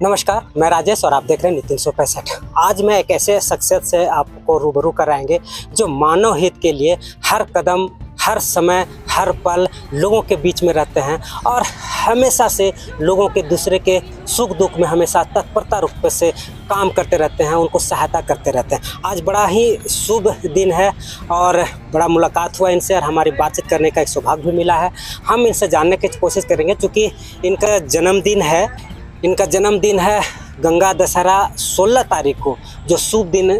नमस्कार, मैं राजेश और आप देख रहे हैं नितिन 165। आज मैं एक ऐसे शख्सियत से आपको रूबरू कराएंगे जो मानव हित के लिए हर कदम, हर समय, हर पल लोगों के बीच में रहते हैं और हमेशा से लोगों के दूसरे के सुख दुख में हमेशा तत्परता रूप से काम करते रहते हैं, उनको सहायता करते रहते हैं। आज बड़ा ही शुभ दिन है और बड़ा मुलाकात हुआ इनसे और हमारी बातचीत करने का एक सौभाग्य भी मिला है। हम इनसे जानने की कोशिश करेंगे क्योंकि इनका जन्मदिन है गंगा दशहरा 16 तारीख को, जो शुभ दिन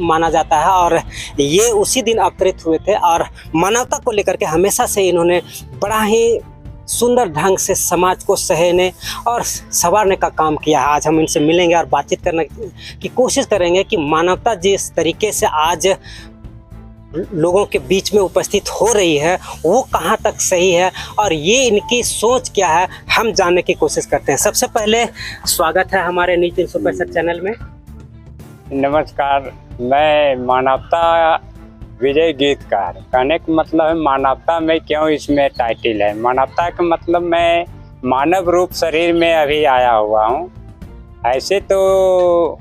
माना जाता है और ये उसी दिन अवतरित हुए थे और मानवता को लेकर के हमेशा से इन्होंने बड़ा ही सुंदर ढंग से समाज को सहेने और संवारने का काम किया है। आज हम इनसे मिलेंगे और बातचीत करने की कोशिश करेंगे कि मानवता जिस तरीके से आज लोगों के बीच में उपस्थित हो रही है वो कहाँ तक सही है और ये इनकी सोच क्या है, हम जानने की कोशिश करते हैं। सबसे पहले स्वागत है हमारे नितिन 165 चैनल में। नमस्कार, मैं मानवता विजय गीतकार। कहने का मतलब है मानवता में क्यों इसमें टाइटल है। मानवता का मतलब मैं मानव रूप शरीर में अभी आया हुआ हूँ। ऐसे तो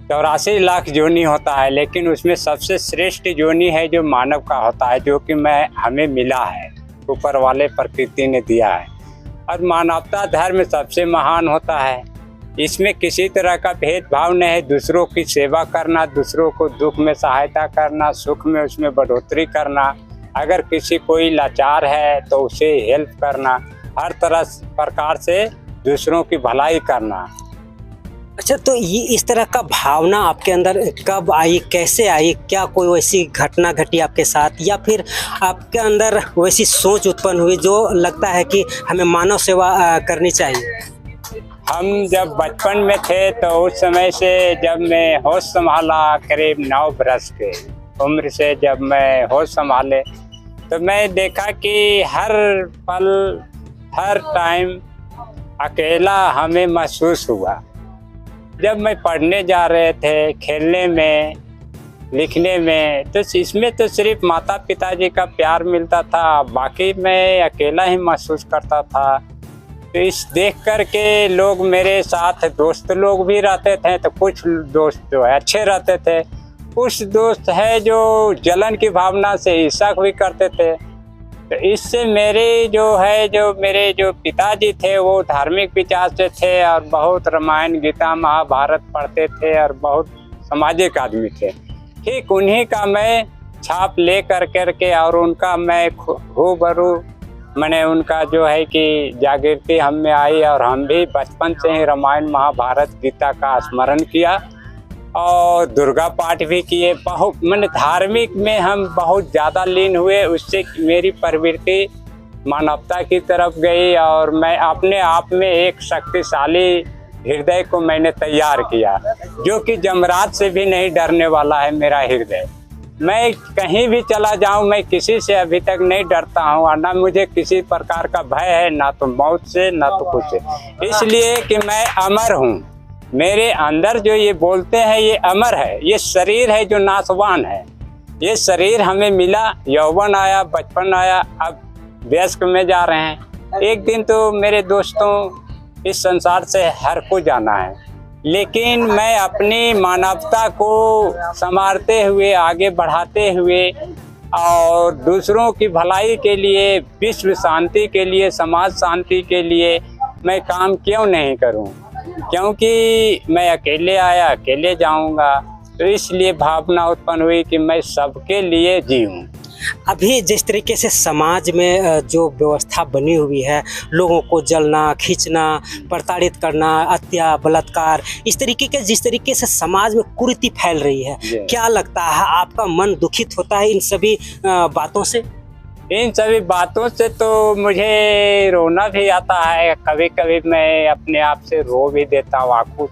84 लाख योनि होता है, लेकिन उसमें सबसे श्रेष्ठ योनि है जो मानव का होता है, जो कि हमें मिला है, ऊपर वाले प्रकृति ने दिया है। और मानवता धर्म सबसे महान होता है। इसमें किसी तरह का भेदभाव नहीं है। दूसरों की सेवा करना, दूसरों को दुख में सहायता करना, सुख में उसमें बढ़ोतरी करना, अगर किसी कोई लाचार है तो उसे हेल्प करना, हर तरह प्रकार से दूसरों की भलाई करना। अच्छा, तो ये इस तरह का भावना आपके अंदर कब आई, कैसे आई? क्या कोई वैसी घटना घटी आपके साथ या फिर आपके अंदर वैसी सोच उत्पन्न हुई जो लगता है कि हमें मानव सेवा करनी चाहिए? हम जब बचपन में थे तो उस समय से जब मैं होश संभाला, करीब 9 बरस के उम्र से जब मैं होश संभाले, तो मैं देखा कि हर पल, हर टाइम अकेला हमें महसूस हुआ। जब मैं पढ़ने जा रहे थे, खेलने में, लिखने में, तो इसमें तो सिर्फ माता पिताजी का प्यार मिलता था, बाकी मैं अकेला ही महसूस करता था। तो इस देख कर के लोग मेरे साथ, दोस्त लोग भी रहते थे, तो कुछ दोस्त जो है अच्छे रहते थे, कुछ दोस्त है जो जलन की भावना से ईर्ष्या भी करते थे। तो इससे मेरे जो पिताजी थे वो धार्मिक विचार से थे और बहुत रामायण गीता महाभारत पढ़ते थे और बहुत सामाजिक आदमी थे। ठीक उन्हीं का मैं छाप ले करके और उनका मैं हूबहू मैंने उनका जो है कि जागृति हम में आई और हम भी बचपन से ही रामायण महाभारत गीता का स्मरण किया और दुर्गा पाठ भी किए। बहुत मैंने धार्मिक में हम बहुत ज़्यादा लीन हुए। उससे मेरी प्रवृत्ति मानवता की तरफ गई और मैं अपने आप में एक शक्तिशाली हृदय को मैंने तैयार किया, जो कि जमरात से भी नहीं डरने वाला है मेरा हृदय। मैं कहीं भी चला जाऊं, मैं किसी से अभी तक नहीं डरता हूं और ना मुझे किसी प्रकार का भय है, ना तो मौत से ना तो कुछ से। इसलिए कि मैं अमर हूं। मेरे अंदर जो ये बोलते हैं ये अमर है। ये शरीर है जो नाशवान है। ये शरीर हमें मिला, यौवन आया, बचपन आया, अब वयस्क में जा रहे हैं। एक दिन तो मेरे दोस्तों इस संसार से हर को जाना है, लेकिन मैं अपनी मानवता को संवारते हुए, आगे बढ़ाते हुए और दूसरों की भलाई के लिए, विश्व शांति के लिए, समाज शांति के लिए मैं काम क्यों नहीं करूं? क्योंकि मैं अकेले आया, अकेले जाऊंगा। तो इसलिए भावना उत्पन्न हुई कि मैं सबके लिए जीऊं। अभी जिस तरीके से समाज में जो व्यवस्था बनी हुई है, लोगों को जलना, खींचना, प्रताड़ित करना, हत्या, बलात्कार, इस तरीके के जिस तरीके से समाज में कुरीति फैल रही है, क्या लगता है आपका मन दुखित होता है इन सभी बातों से? इन सभी बातों से तो मुझे रोना भी आता है। कभी कभी मैं अपने आप से रो भी देता हूँ, आँखों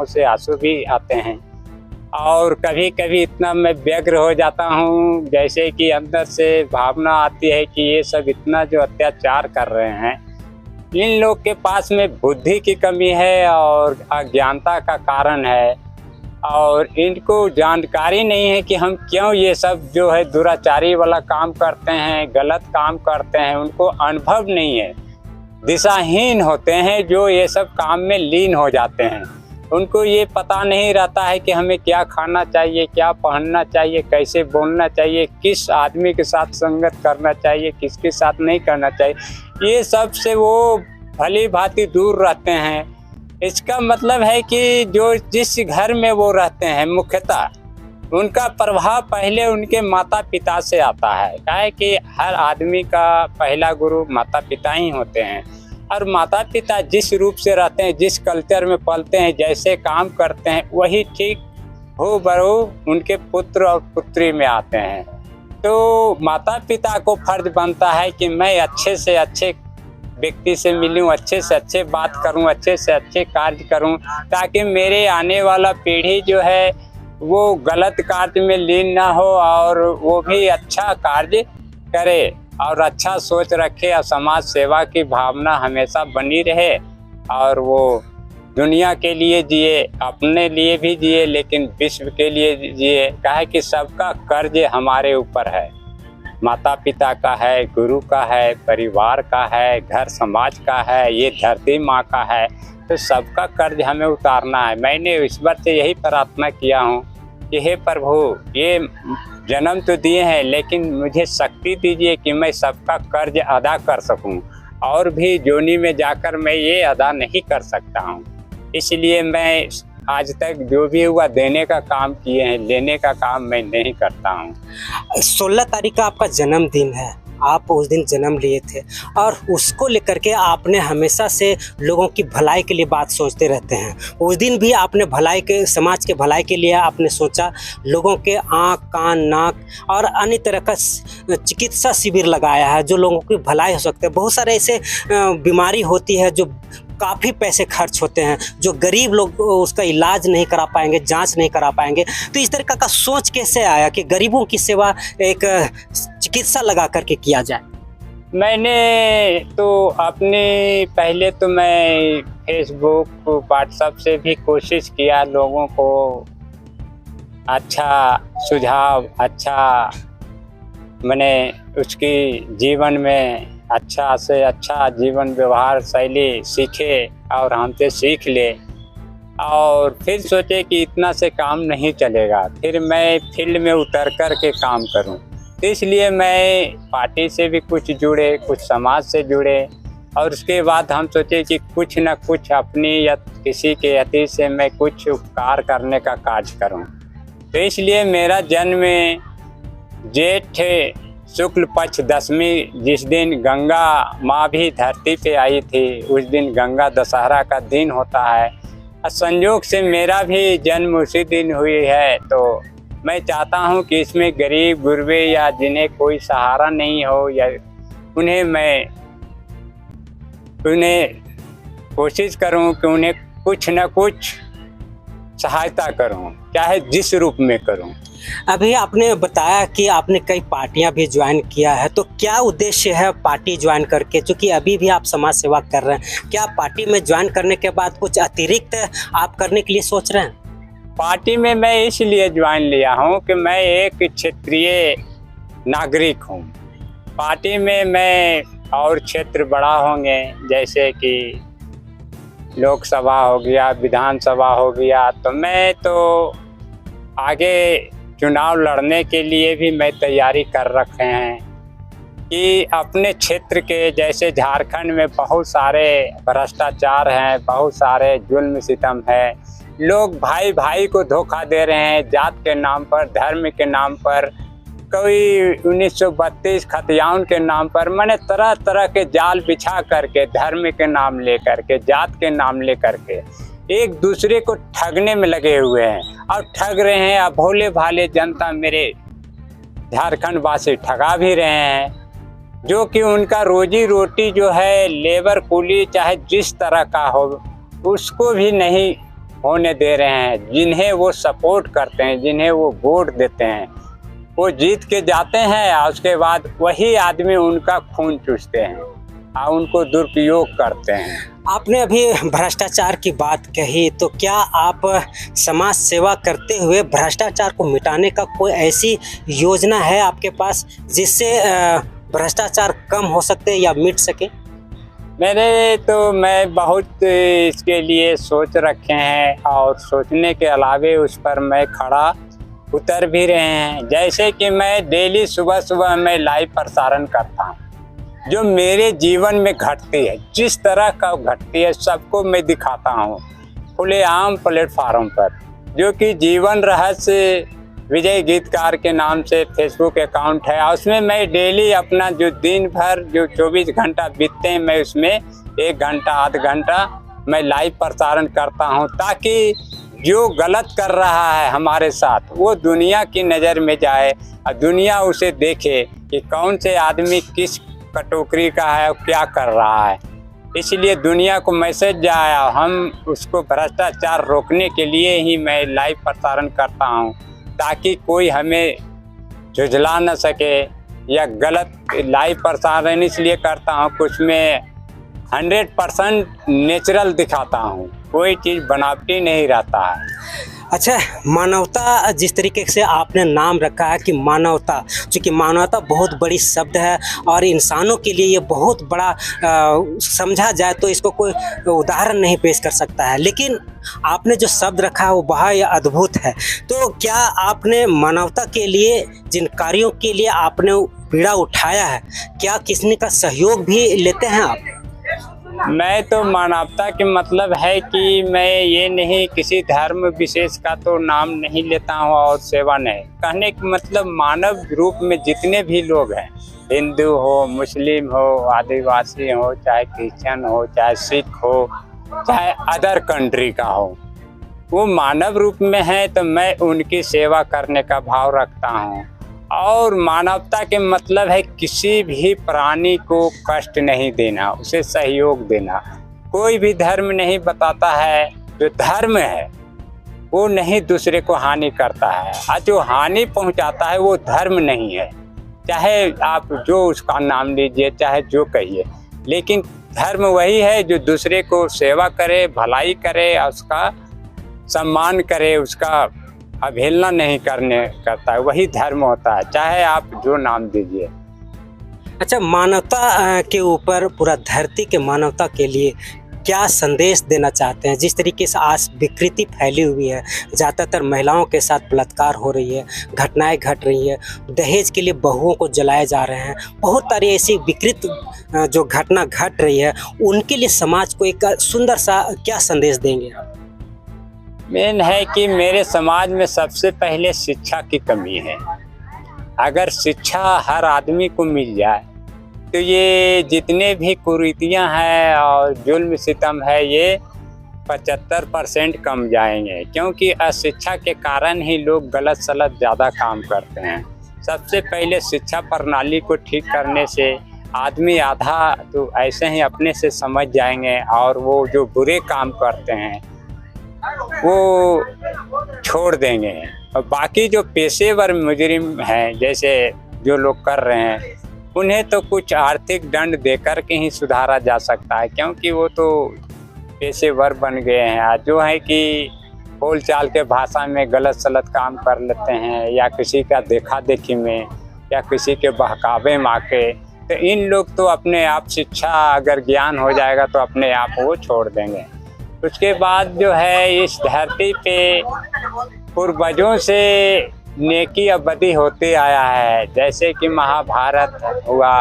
से आंसू भी आते हैं और कभी कभी इतना मैं व्यग्र हो जाता हूँ, जैसे कि अंदर से भावना आती है कि ये सब इतना जो अत्याचार कर रहे हैं, इन लोग के पास में बुद्धि की कमी है और अज्ञानता का कारण है और इनको जानकारी नहीं है कि हम क्यों ये सब जो है दुराचारी वाला काम करते हैं, गलत काम करते हैं। उनको अनुभव नहीं है। दिशाहीन होते हैं, जो ये सब काम में लीन हो जाते हैं। उनको ये पता नहीं रहता है कि हमें क्या खाना चाहिए, क्या पहनना चाहिए, कैसे बोलना चाहिए, किस आदमी के साथ संगत करना चाहिए, किसके साथ नहीं करना चाहिए। ये सब से वो भली भांति दूर रहते हैं। इसका मतलब है कि जो जिस घर में वो रहते हैं मुख्यतः उनका प्रभाव पहले उनके माता पिता से आता है। क्या है कि हर आदमी का पहला गुरु माता पिता ही होते हैं, और माता पिता जिस रूप से रहते हैं, जिस कल्चर में पलते हैं, जैसे काम करते हैं, वही ठीक हो बरो उनके पुत्र और पुत्री में आते हैं। तो माता पिता को फर्ज बनता है कि मैं अच्छे से अच्छे व्यक्ति से मिलूं, अच्छे से अच्छे बात करूं, अच्छे से अच्छे कार्य करूं, ताकि मेरे आने वाला पीढ़ी जो है वो गलत कार्य में लीन ना हो और वो भी अच्छा कार्य करे और अच्छा सोच रखे और समाज सेवा की भावना हमेशा बनी रहे, और वो दुनिया के लिए जिए, अपने लिए भी जिए, लेकिन विश्व के लिए जिए। कहे कि सबका कर्ज हमारे ऊपर है, माता पिता का है, गुरु का है, परिवार का है, घर समाज का है, ये धरती माँ का है। तो सबका कर्ज हमें उतारना है। मैंने ईश्वर से यही प्रार्थना किया हूँ कि हे प्रभु, ये जन्म तो दिए हैं, लेकिन मुझे शक्ति दीजिए कि मैं सबका कर्ज अदा कर सकूं, और भी जोनी में जाकर मैं ये अदा नहीं कर सकता हूं। इसलिए मैं आज तक जो भी हुआ देने का काम किए हैं, लेने का काम मैं नहीं करता हूं। 16 तारीख का आपका जन्मदिन है, आप उस दिन जन्म लिए थे और उसको लेकर के आपने हमेशा से लोगों की भलाई के लिए बात सोचते रहते हैं। उस दिन भी आपने भलाई के, समाज के भलाई के लिए आपने सोचा, लोगों के आँख कान नाक और अन्य तरह का चिकित्सा शिविर लगाया है जो लोगों की भलाई हो सकते हैं। बहुत सारे ऐसे बीमारी होती है जो काफ़ी पैसे खर्च होते हैं, जो गरीब लोग उसका इलाज नहीं करा पाएंगे, जांच नहीं करा पाएंगे। तो इस तरह का सोच कैसे आया कि गरीबों की सेवा एक चिकित्सा लगा करके किया जाए? मैंने तो अपने पहले तो मैं फेसबुक व्हाट्सएप से भी कोशिश किया लोगों को अच्छा सुझाव, अच्छा मैंने उसकी जीवन में अच्छा से अच्छा जीवन व्यवहार शैली सीखे और हमसे सीख ले, और फिर सोचे कि इतना से काम नहीं चलेगा, फिर मैं फील्ड में उतर कर के काम करूं। तो इसलिए मैं पार्टी से भी कुछ जुड़े, कुछ समाज से जुड़े, और उसके बाद हम सोचे कि कुछ न कुछ अपनी या किसी के अति से मैं कुछ उपकार करने का कार्य करूं। तो इसलिए मेरा जन्म जेठ शुक्ल पक्ष 10वीं, जिस दिन गंगा माँ भी धरती पे आई थी, उस दिन गंगा दशहरा का दिन होता है। संयोग से मेरा भी जन्म उसी दिन हुई है। तो मैं चाहता हूँ कि इसमें गरीब गुरबे या जिन्हें कोई सहारा नहीं हो, या उन्हें कोशिश करूँ कि उन्हें कुछ न कुछ सहायता करूँ, चाहे जिस रूप में करूँ। अभी आपने बताया कि आपने कई पार्टियां भी ज्वाइन किया है, तो क्या उद्देश्य है पार्टी ज्वाइन करके? क्योंकि अभी भी आप समाज सेवा कर रहे हैं, क्या पार्टी में ज्वाइन करने के बाद कुछ अतिरिक्त आप करने के लिए सोच रहे हैं? पार्टी में मैं इसलिए ज्वाइन लिया हूँ कि मैं एक क्षेत्रीय नागरिक हूँ। पार्टी में मैं और क्षेत्र बड़ा होंगे, जैसे कि लोकसभा हो गया, विधानसभा हो गया, तो मैं तो आगे चुनाव लड़ने के लिए भी मैं तैयारी कर रखे हैं कि अपने क्षेत्र के, जैसे झारखंड में बहुत सारे भ्रष्टाचार हैं, बहुत सारे जुल्म सितम है, लोग भाई भाई को धोखा दे रहे हैं जात के नाम पर, धर्म के नाम पर, कोई 1932 खतियान के नाम पर, मैंने तरह तरह के जाल बिछा करके, धर्म के नाम ले करके, जात के नाम ले करके एक दूसरे को ठगने में लगे हुए हैं और ठग रहे हैं। अब भोले भाले जनता मेरे झारखंड वासी ठगा भी रहे हैं, जो कि उनका रोजी रोटी जो है लेबर कूली चाहे जिस तरह का हो उसको भी नहीं होने दे रहे हैं। जिन्हें वो सपोर्ट करते हैं, जिन्हें वो वोट देते हैं, वो जीत के जाते हैं और उसके बाद वही आदमी उनका खून चूसते हैं और उनको दुरुपयोग करते हैं। आपने अभी भ्रष्टाचार की बात कही, तो क्या आप समाज सेवा करते हुए भ्रष्टाचार को मिटाने का कोई ऐसी योजना है आपके पास जिससे भ्रष्टाचार कम हो सकते या मिट सके? मैं बहुत इसके लिए सोच रखे हैं और सोचने के अलावे उस पर मैं खड़ा उतर भी रहे हैं। जैसे कि मैं डेली सुबह सुबह मैं लाइव प्रसारण करता हूँ, जो मेरे जीवन में घटती है, जिस तरह का घटती है सबको मैं दिखाता हूँ खुलेआम प्लेटफार्म पर। जो कि जीवन रहस्य विजय गीतकार के नाम से फेसबुक अकाउंट है, और उसमें मैं डेली अपना जो दिन भर जो 24 घंटा बीतते हैं मैं उसमें 1 घंटा आध घंटा मैं लाइव प्रसारण करता हूं, ताकि जो गलत कर रहा है हमारे साथ वो दुनिया की नज़र में जाए और दुनिया उसे देखे कि कौन से आदमी किस कटोकरी का है और क्या कर रहा है। इसलिए दुनिया को मैसेज जाए, हम उसको भ्रष्टाचार रोकने के लिए ही मैं लाइव प्रसारण करता हूं, ताकि कोई हमें झुझला न सके। या गलत लाइव प्रसारण इसलिए करता हूँ कुछ में 100% नेचुरल दिखाता हूँ, कोई चीज़ बनावटी नहीं रहता है। अच्छा, मानवता जिस तरीके से आपने नाम रखा है कि मानवता, चूँकि मानवता बहुत बड़ी शब्द है और इंसानों के लिए ये बहुत बड़ा समझा जाए तो इसको कोई उदाहरण नहीं पेश कर सकता है, लेकिन आपने जो शब्द रखा है वो बहुत अद्भुत है। तो क्या आपने मानवता के लिए, जिन कार्यों के लिए आपने बीड़ा उठाया है, क्या किसी का सहयोग भी लेते हैं आप? मैं तो मानवता के मतलब है कि मैं ये नहीं किसी धर्म विशेष का तो नाम नहीं लेता हूँ और सेवा नहीं। कहने का मतलब मानव रूप में जितने भी लोग हैं, हिंदू हो, मुस्लिम हो, आदिवासी हो, चाहे क्रिश्चियन हो, चाहे सिख हो, चाहे अदर कंट्री का हो, वो मानव रूप में है तो मैं उनकी सेवा करने का भाव रखता हूँ। और मानवता के मतलब है किसी भी प्राणी को कष्ट नहीं देना, उसे सहयोग देना। कोई भी धर्म नहीं बताता है, जो धर्म है वो नहीं दूसरे को हानि करता है, और जो हानि पहुंचाता है वो धर्म नहीं है। चाहे आप जो उसका नाम लीजिए, चाहे जो कहिए, लेकिन धर्म वही है जो दूसरे को सेवा करे, भलाई करे, उसका सम्मान करे, उसका अवहेलना नहीं करता है, वही धर्म होता है, चाहे आप जो नाम दीजिए। अच्छा, मानवता के ऊपर, पूरा धरती के मानवता के लिए क्या संदेश देना चाहते हैं? जिस तरीके से आज विकृति फैली हुई है, ज़्यादातर महिलाओं के साथ बलात्कार हो रही है, घटनाएं घट रही है, दहेज के लिए बहुओं को जलाए जा रहे हैं, बहुत सारी ऐसी विकृत जो घटना घट रही है, उनके लिए समाज को एक सुंदर सा क्या संदेश देंगे आप? मेन है कि मेरे समाज में सबसे पहले शिक्षा की कमी है। अगर शिक्षा हर आदमी को मिल जाए तो ये जितने भी कुरीतियाँ हैं और जुल्म सितम है, ये 75% कम जाएंगे, क्योंकि अशिक्षा के कारण ही लोग गलत सलत ज़्यादा काम करते हैं। सबसे पहले शिक्षा प्रणाली को ठीक करने से आदमी आधा तो ऐसे ही अपने से समझ जाएंगे, और वो जो बुरे काम करते हैं वो छोड़ देंगे। और बाकी जो पेशेवर मुजरिम हैं, जैसे जो लोग कर रहे हैं, उन्हें तो कुछ आर्थिक दंड देकर के ही सुधारा जा सकता है, क्योंकि वो तो पेशेवर बन गए हैं। जो है कि बोल चाल के भाषा में गलत सलत काम कर लेते हैं, या किसी का देखा देखी में, या किसी के बहकावे में आके, तो इन लोग तो अपने आप, शिक्षा अगर ज्ञान हो जाएगा तो अपने आप वो छोड़ देंगे। उसके बाद जो है इस धरती पे पूर्वजों से नेकी और बदी होते आया है, जैसे कि महाभारत हुआ,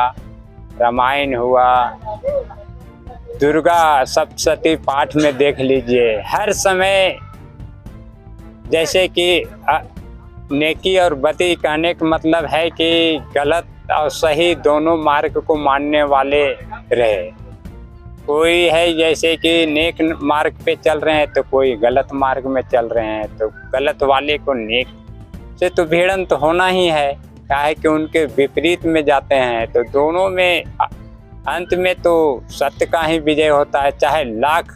रामायण हुआ, दुर्गा सप्तशती पाठ में देख लीजिए, हर समय जैसे कि नेकी और बदी कहने का मतलब है कि गलत और सही दोनों मार्ग को मानने वाले रहे। कोई है जैसे कि नेक मार्ग पे चल रहे हैं तो कोई गलत मार्ग में चल रहे हैं, तो गलत वाले को नेक से तो भिड़न तो होना ही है, क्या है कि उनके विपरीत में जाते हैं, तो दोनों में अंत में तो सत्य का ही विजय होता है। चाहे लाख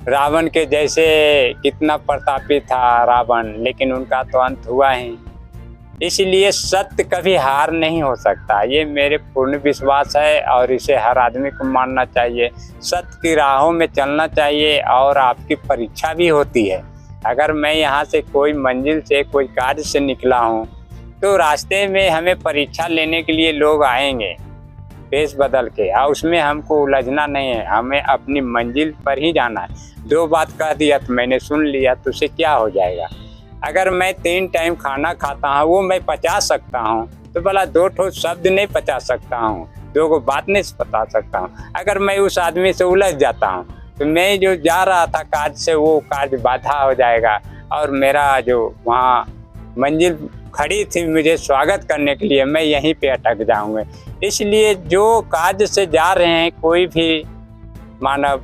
रावण के जैसे कितना प्रतापी था रावण, लेकिन उनका तो अंत हुआ ही। इसलिए सत्य कभी हार नहीं हो सकता, ये मेरे पूर्ण विश्वास है, और इसे हर आदमी को मानना चाहिए। सत्य की राहों में चलना चाहिए, और आपकी परीक्षा भी होती है। अगर मैं यहाँ से कोई मंजिल से, कोई कार्य से निकला हूँ, तो रास्ते में हमें परीक्षा लेने के लिए लोग आएंगे, पेश बदल के, और उसमें हमको उलझना नहीं है, हमें अपनी मंजिल पर ही जाना है। 2 बात कह दिया तो मैंने सुन लिया, तो उससे क्या हो जाएगा। अगर मैं 3 टाइम खाना खाता हूँ वो मैं पचा सकता हूँ, तो भला 2 ठो शब्द नहीं पचा सकता हूँ, 2 को बात नहीं बता सकता हूँ। अगर मैं उस आदमी से उलझ जाता हूँ तो मैं जो जा रहा था कार्य से वो कार्य बाधा हो जाएगा, और मेरा जो वहाँ मंजिल खड़ी थी मुझे स्वागत करने के लिए, मैं यहीं पे अटक जाऊंगा। इसलिए जो कार्य से जा रहे हैं कोई भी मानव,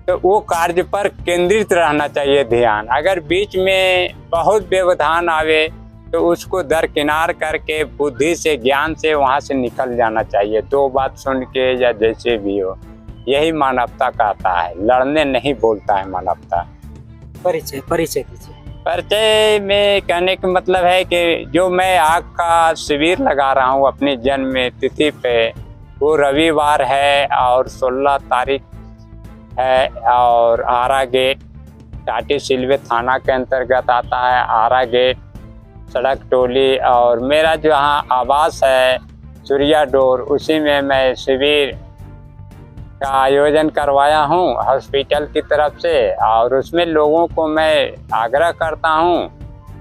तो वो कार्य पर केंद्रित रहना चाहिए ध्यान। अगर बीच में बहुत व्यवधान आवे तो उसको दरकिनार करके बुद्धि से ज्ञान से वहाँ से निकल जाना चाहिए, 2 बात सुन के या जैसे भी हो। यही मानवता कहता है, लड़ने नहीं बोलता है मानवता। परिचय दीजिए। परिचय में कहने का मतलब है कि जो मैं आग का शिविर लगा रहा हूँ अपनी जन्म तिथि पे, वो रविवार है और 16 तारीख है, और आरा गेट टाटी सिलवे थाना के अंतर्गत आता है, आरा गेट सड़क टोली। और मेरा जो यहाँ आवास है सूर्या डोर, उसी में मैं शिविर का आयोजन करवाया हूँ हॉस्पिटल की तरफ से। और उसमें लोगों को मैं आग्रह करता हूँ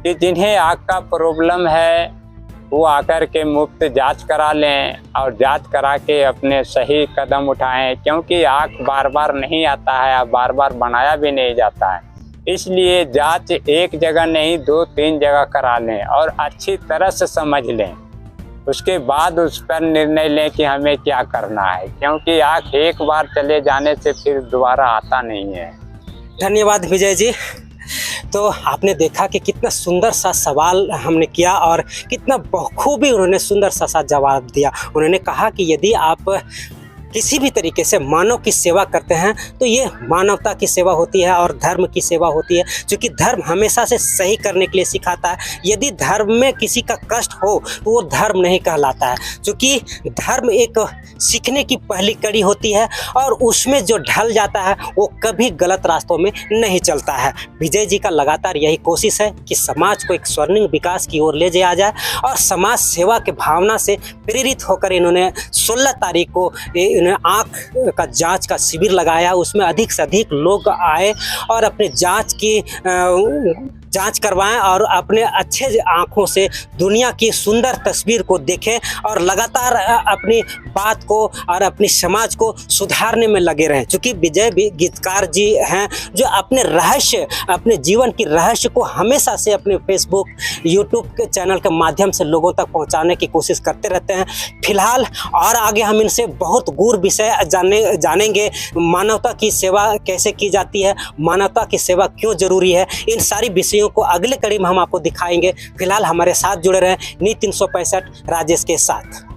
कि जिन्हें आँख का प्रॉब्लम है वो आकर के मुफ्त जांच करा लें, और जांच करा के अपने सही कदम उठाएं, क्योंकि आँख बार बार नहीं आता है और बार बार बनाया भी नहीं जाता है। इसलिए जांच एक जगह नहीं 2-3 जगह करा लें और अच्छी तरह से समझ लें, उसके बाद उस पर निर्णय लें कि हमें क्या करना है, क्योंकि आँख एक बार चले जाने से फिर दोबारा आता नहीं है। धन्यवाद विजय जी। तो आपने देखा कि कितना सुंदर सा सवाल हमने किया और कितना बखूबी उन्होंने सुंदर सा जवाब दिया। उन्होंने कहा कि यदि आप किसी भी तरीके से मानव की सेवा करते हैं तो ये मानवता की सेवा होती है और धर्म की सेवा होती है, क्योंकि धर्म हमेशा से सही करने के लिए सिखाता है। यदि धर्म में किसी का कष्ट हो तो वो धर्म नहीं कहलाता है, क्योंकि धर्म एक सीखने की पहली कड़ी होती है और उसमें जो ढल जाता है वो कभी गलत रास्तों में नहीं चलता है। विजय जी का लगातार यही कोशिश है कि समाज को एक स्वर्णिम विकास की ओर ले जाया जाए, और समाज सेवा के भावना से प्रेरित होकर इन्होंने 16 तारीख को आँख का जांच का शिविर लगाया। उसमें अधिक से अधिक लोग आए और अपने जांच करवाएं और अपने अच्छे आँखों से दुनिया की सुंदर तस्वीर को देखें और लगातार अपनी बात को और अपनी समाज को सुधारने में लगे रहें। क्योंकि विजय भी गीतकार जी हैं जो अपने रहस्य, अपने जीवन की रहस्य को हमेशा से अपने फेसबुक यूट्यूब के चैनल के माध्यम से लोगों तक पहुंचाने की कोशिश करते रहते हैं। फिलहाल और आगे हम इनसे बहुत गूढ़ विषय जानेंगे, मानवता की सेवा कैसे की जाती है, मानवता की सेवा क्यों जरूरी है, इन सारी विषयों को अगले कड़ी में हम आपको दिखाएंगे। फिलहाल हमारे साथ जुड़े रहें नी 365 राजेश के साथ।